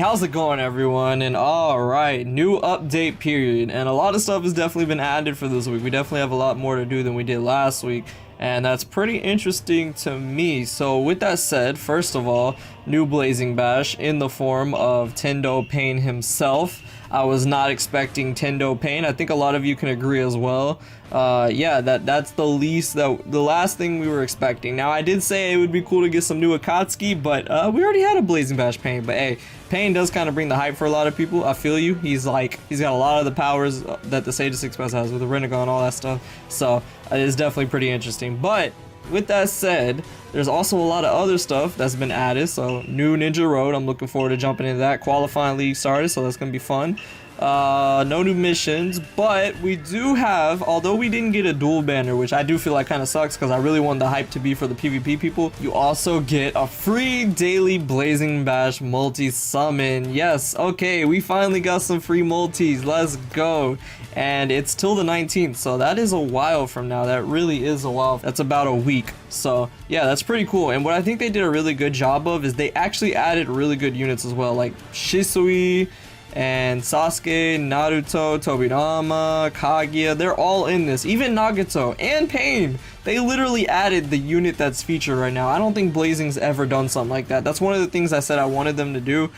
how's it going, everyone? And alright, new update period, and a lot of stuff has definitely been added for this week. We definitely have a lot more to do than we did last week, and that's pretty interesting to me. So with that said, first of all, new Blazing Bash in the form of Tendo Pain himself. I was not expecting Tendo Pain. I think a lot of you can agree as well. Yeah, that's the last thing we were expecting. Now, I did say it would be cool to get some new Akatsuki, but we already had a Blazing Bash Pain. But hey, Pain does kind of bring the hype for a lot of people. I feel you. He's got a lot of the powers that the Sage of Six Pass has with the Rinnegan and all that stuff. So it is definitely pretty interesting. But with that said, there's also a lot of other stuff that's been added. So new Ninja Road, I'm looking forward to jumping into that. Qualifying league started, so that's gonna be fun. No new missions, but we do have, although we didn't get a dual banner, which I do feel like kind of sucks because I really want the hype to be for the PvP people, you also get a free daily Blazing Bash multi summon. Yes, okay, we finally got some free multis. Let's go. And it's till the 19th, so that is a while from now. That really is a while. That's about a week. So yeah, that's pretty cool. And what I think they did a really good job of is they actually added really good units as well, like Shisui and Sasuke, Naruto, Tobirama, Kaguya. They're all in this. Even Nagato and Pain. They literally added the unit that's featured right now. I don't think Blazing's ever done something like that. That's one of the things I said I wanted them to do.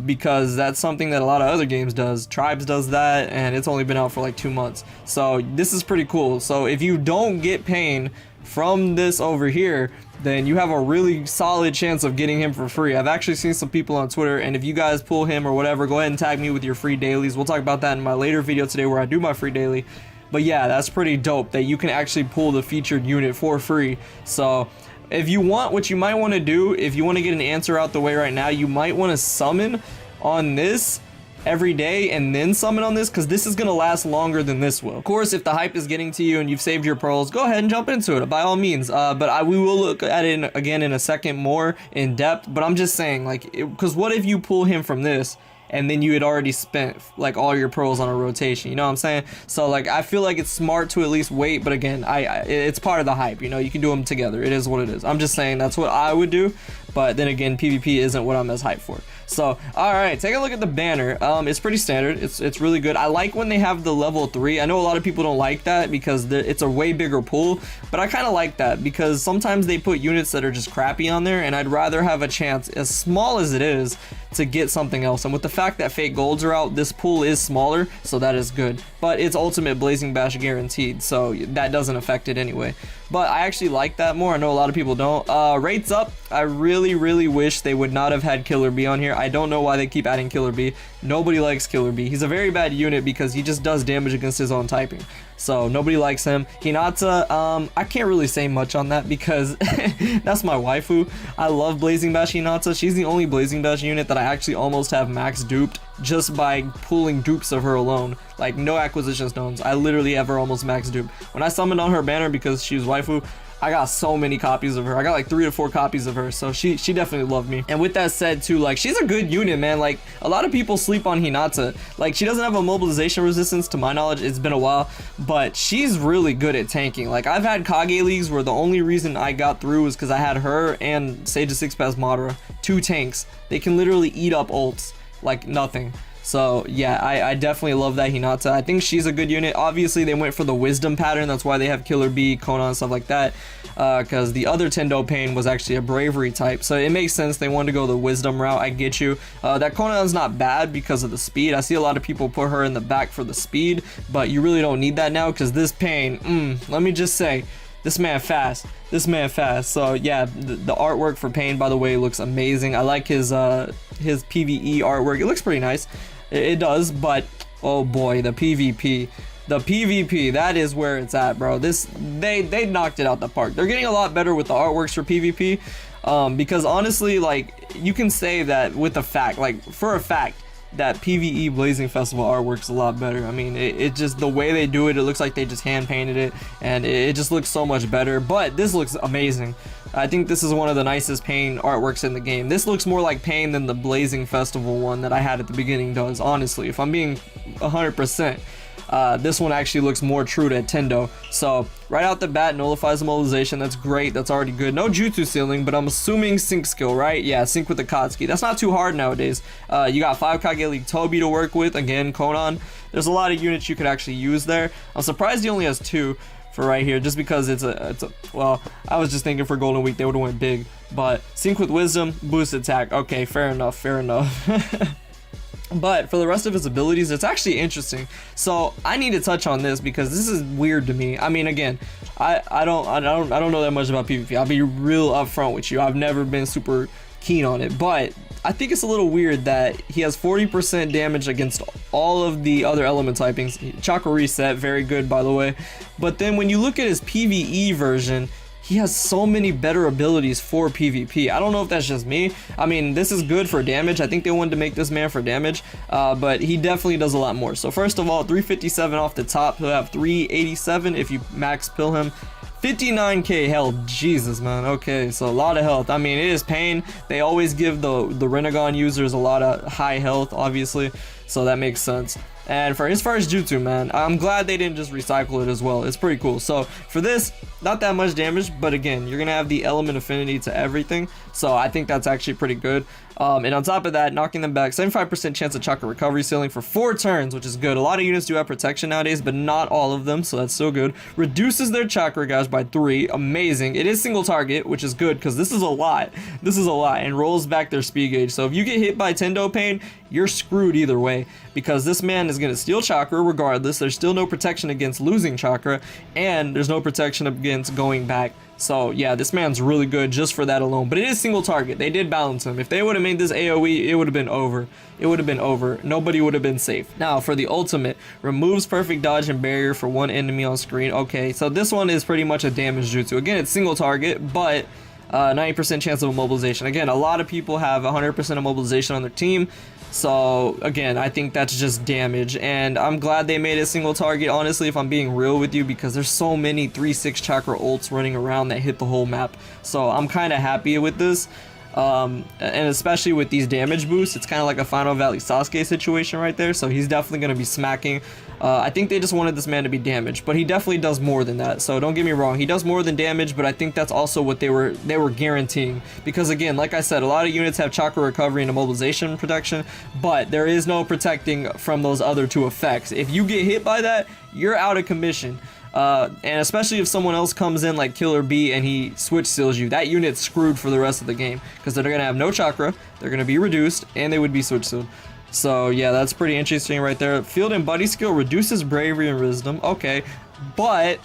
Because that's something that a lot of other games does. Tribes does that, and it's only been out for like 2 months. So this is pretty cool. So if you don't get Pain from this over here, then you have a really solid chance of getting him for free. I've actually seen some people on Twitter, and if you guys pull him or whatever, go ahead and tag me with your free dailies. We'll talk about that in my later video today where I do my free daily. But yeah, that's pretty dope that you can actually pull the featured unit for free. So if you want, what you might want to do, if you want to get an answer out the way right now, you might want to summon on this every day and then summon on this, because this is going to last longer than this will. Of course, if the hype is getting to you and you've saved your pearls, go ahead and jump into it by all means. But we will look at it again in a second more in depth. But I'm just saying, like, because what if you pull him from this and then you had already spent like all your pearls on a rotation, you know what I'm saying? So like, I feel like it's smart to at least wait, but again, it's part of the hype, you know, you can do them together. It is what it is. I'm just saying that's what I would do, but then again, PvP isn't what I'm as hyped for. So all right, take a look at the banner. It's pretty standard. It's really good. I like when they have the level 3. I know a lot of people don't like that because it's a way bigger pool, but I kind of like that because sometimes they put units that are just crappy on there, and I'd rather have a chance, as small as it is, to get something else. And with the fact that fake golds are out, this pool is smaller, so that is good. But it's ultimate Blazing Bash guaranteed, so that doesn't affect it anyway. But I actually like that more. I know a lot of people don't. Rates up. I really wish they would not have had Killer B on here. I don't know why they keep adding Killer B. Nobody likes Killer B. He's a very bad unit because he just does damage against his own typing. So nobody likes him. Hinata, I can't really say much on that because that's my waifu. I love Blazing Bash Hinata. She's the only Blazing Bash unit that I actually almost have max duped just by pulling dupes of her alone. Like, no acquisition stones. I literally have her almost max duped. When I summoned on her banner because she was waifu, I got so many copies of her. I got like 3 to 4 copies of her, so she definitely loved me. And with that said too, like, she's a good unit, man. Like, a lot of people sleep on Hinata. Like, she doesn't have a mobilization resistance to my knowledge. It's been a while, but she's really good at tanking. Like, I've had Kage leagues where the only reason I got through was because I had her and Sage of Six Pass Madara, 2 tanks. They can literally eat up ults like nothing. So yeah, I definitely love that Hinata. I think she's a good unit. Obviously they went for the wisdom pattern. That's why they have Killer B, Kona, and stuff like that, because the other Tendo Pain was actually a bravery type, so it makes sense they wanted to go the wisdom route. I get you. That Kona is not bad because of the speed. I see a lot of people put her in the back for the speed, but you really don't need that now because this Pain, let me just say, this man fast. So yeah, the artwork for Pain, by the way, looks amazing. I like his PvE artwork. It looks pretty nice. It does, but oh boy, the PvP, that is where it's at, bro. They knocked it out the park. They're getting a lot better with the artworks for PvP, because honestly, like, you can say that with a fact, like, for a fact, that PvE Blazing Festival artwork's a lot better. I mean, it just, the way they do it looks like they just hand painted it, and it just looks so much better. But this looks amazing. I think this is one of the nicest Pain artworks in the game. This looks more like Pain than the Blazing Festival one that I had at the beginning does, honestly, if I'm being 100%. this one actually looks more true to Tendo. So right out the bat, nullifies immobilization. That's great. That's already good. No jutsu ceiling, but I'm assuming sync skill, right? Yeah, sync with the Katsuki. That's not too hard nowadays. You got 5 Kage League Toby to work with. Again, Konan. There's a lot of units you could actually use there. I'm surprised he only has 2 for right here, just because it's a well, I was just thinking for Golden Week they would have went big, but sync with wisdom, boost attack. Okay, fair enough. But for the rest of his abilities, it's actually interesting. So I need to touch on this because this is weird to me. I mean, again, I don't know that much about PvP. I'll be real upfront with you. I've never been super keen on it, but I think it's a little weird that he has 40% damage against all of the other element typings. Chakra reset, very good by the way. But then when you look at his PvE version, he has so many better abilities for PvP. I don't know if that's just me. I mean, this is good for damage. I think they wanted to make this man for damage, but he definitely does a lot more. So first of all, 357 off the top. He'll have 387 if you max pill him. 59k health. Jesus, man. Okay, so a lot of health. I mean, it is pain. They always give the Renegon users a lot of high health, obviously, so that makes sense. And for his first jutsu, man, I'm glad they didn't just recycle it as well. It's pretty cool. So for this, not that much damage, but again, you're gonna have the element affinity to everything, so I think that's actually pretty good. And on top of that, knocking them back, 75% chance of chakra recovery ceiling for 4 turns, which is good. A lot of units do have protection nowadays, but not all of them, so that's still good. Reduces their chakra gauge by 3, amazing. It is single target, which is good because this is a lot. And rolls back their speed gauge. So if you get hit by Tendo Pain, you're screwed either way, because this man is going to steal chakra regardless. There's still no protection against losing chakra, and there's no protection against going back. So yeah, this man's really good just for that alone. But it is single target. They did balance him. If they would have made this AoE, it would have been over. Nobody would have been safe. Now for the ultimate, removes perfect dodge and barrier for 1 enemy on screen. Okay, so this one is pretty much a damage jutsu. Again, it's single target, but 90% chance of immobilization. Again, a lot of people have 100% immobilization on their team. So again, I think that's just damage, and I'm glad they made it single target, honestly, if I'm being real with you, because there's so many 3-6 chakra ults running around that hit the whole map. So I'm kind of happy with this. And especially with these damage boosts, it's kind of like a Final Valley Sasuke situation right there. So he's definitely going to be smacking. I think they just wanted this man to be damaged, but he definitely does more than that. So don't get me wrong, he does more than damage, but I think that's also what they were guaranteeing, because again, like I said, a lot of units have chakra recovery and immobilization protection, but there is no protecting from those other 2 effects. If you get hit by that, you're out of commission. And especially if someone else comes in like Killer B and he switch seals you, that unit's screwed for the rest of the game, because they're gonna have no chakra, they're gonna be reduced, and they would be switch sealed. So yeah, that's pretty interesting right there. Field and buddy skill reduces bravery and wisdom. Okay, but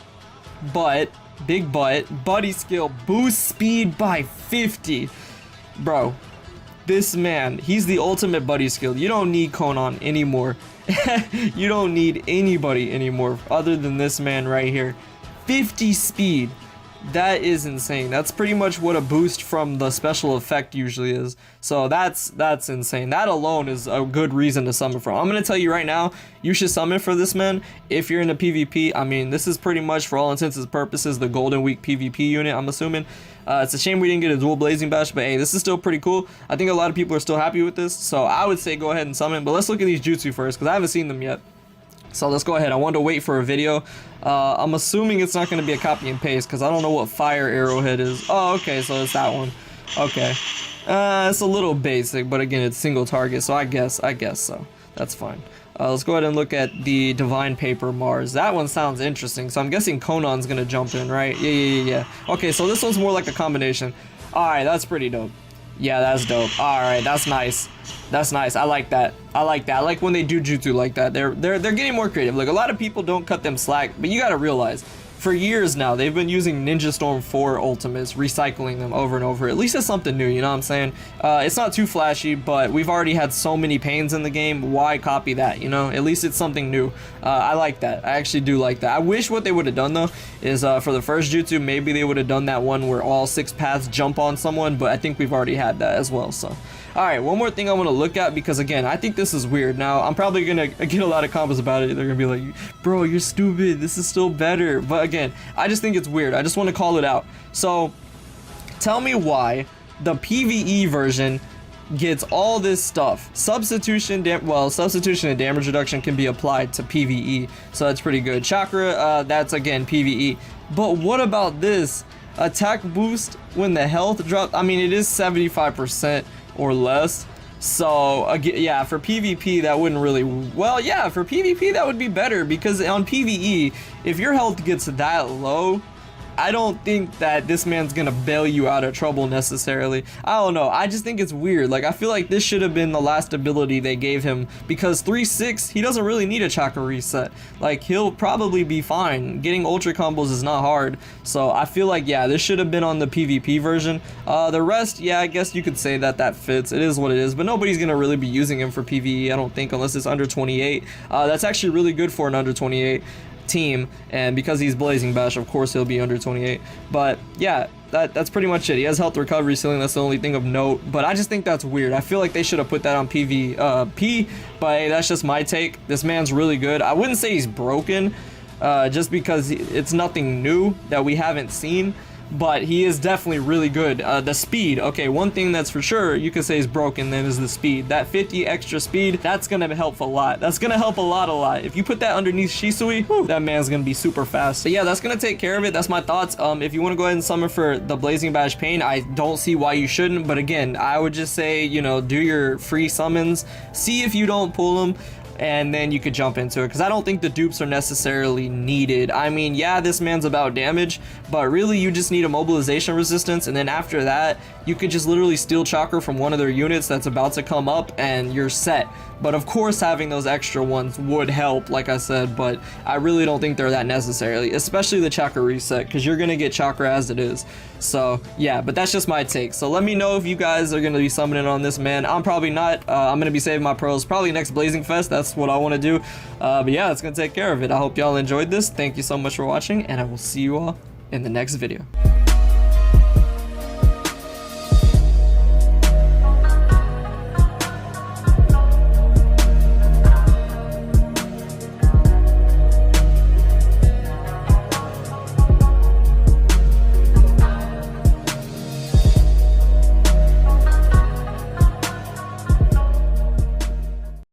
big but, buddy skill boosts speed by 50. Bro, this man, he's the ultimate buddy skill. You don't need Konan anymore. You don't need anybody anymore other than this man right here. 50 speed. That is insane. That's pretty much what a boost from the special effect usually is. So that's insane. That alone is a good reason to summon from. I'm going to tell you right now, you should summon for this man if you're in a PvP. I mean, this is pretty much, for all intents and purposes, the Golden Week PvP unit, I'm assuming. It's a shame we didn't get a dual blazing bash, but hey, this is still pretty cool. I think a lot of people are still happy with this, so I would say go ahead and summon. But let's look at these jutsu first, because I haven't seen them yet. So let's go ahead. I wanted to wait for a video. I'm assuming it's not going to be a copy and paste, because I don't know what fire arrowhead is. Oh, okay, so it's that one. Okay. It's a little basic, but again, it's single target, so I guess so. That's fine. Let's go ahead and look at the Divine Paper Mars. That one sounds interesting, so I'm guessing Konan's going to jump in, right? Yeah. Okay, so this one's more like a combination. Alright, that's pretty dope. Yeah, that's dope. Alright, that's nice. That's nice. I like that. I like when they do jutsu like that. They're getting more creative. Like, a lot of people don't cut them slack, but you gotta realize, for years now, they've been using Ninja Storm 4 ultimates, recycling them over and over. At least it's something new, you know what I'm saying? It's not too flashy, but we've already had so many pains in the game. Why copy that, you know? At least it's something new. I like that. I actually do like that. I wish what they would have done, though, is for the first jutsu, maybe they would have done that one where all 6 paths jump on someone, but I think we've already had that as well, so. Alright, one more thing I want to look at, because again, I think this is weird. Now, I'm probably going to get a lot of comments about it. They're going to be like, bro, you're stupid. This is still better. But again, I just think it's weird. I just want to call it out. So, tell me why the PvE version gets all this stuff. Substitution and damage reduction can be applied to PvE, so that's pretty good. Chakra, that's again PvE. But what about this? Attack boost when the health drop. I mean, it is 75% or less. So yeah, for PvP that wouldn't really, well, yeah, for PvP that would be better, because on PvE, if your health gets that low, I don't think that this man's gonna bail you out of trouble necessarily. I don't know, I just think it's weird. Like, I feel like this should have been the last ability they gave him, because 3-6, he doesn't really need a chakra reset. Like, he'll probably be fine. Getting ultra combos is not hard. So I feel like, yeah, this should have been on the PvP version. The rest, yeah, I guess you could say that that fits. It is what it is, but nobody's gonna really be using him for PvE, I don't think, unless it's under 28. That's actually really good for an under 28 team, and because he's Blazing Bash, of course he'll be under 28. But yeah, that's pretty much it. He has health recovery ceiling, that's the only thing of note, but I just think that's weird. I feel like they should have put that on PvP, but hey, that's just my take. This man's really good. I wouldn't say he's broken, just because it's nothing new that we haven't seen, but he is definitely really good. The speed, okay, one thing that's for sure you could say is broken then is the speed. That 50 extra speed, that's gonna help a lot. That's gonna help a lot. If you put that underneath Shisui, whew, that man's gonna be super fast. So yeah, that's gonna take care of it. That's my thoughts. If you want to go ahead and summon for the Blazing Bash Pain, I don't see why you shouldn't, but again, I would just say, you know, do your free summons, see if you don't pull them, and then you could jump into it, because I don't think the dupes are necessarily needed. I mean, yeah, this man's about damage, but really you just need a mobilization resistance, and then after that you could just literally steal chakra from one of their units that's about to come up and you're set. But of course having those extra ones would help, like I said, but I really don't think they're that necessarily, especially the chakra reset, because you're gonna get chakra as it is. So yeah, but that's just my take. So let me know if you guys are gonna be summoning on this man. I'm probably not. I'm gonna be saving my pearls probably next Blazing Fest. That's what I want to do. But yeah, it's gonna take care of it. I hope y'all enjoyed this. Thank you so much for watching, and I will see you all in the next video.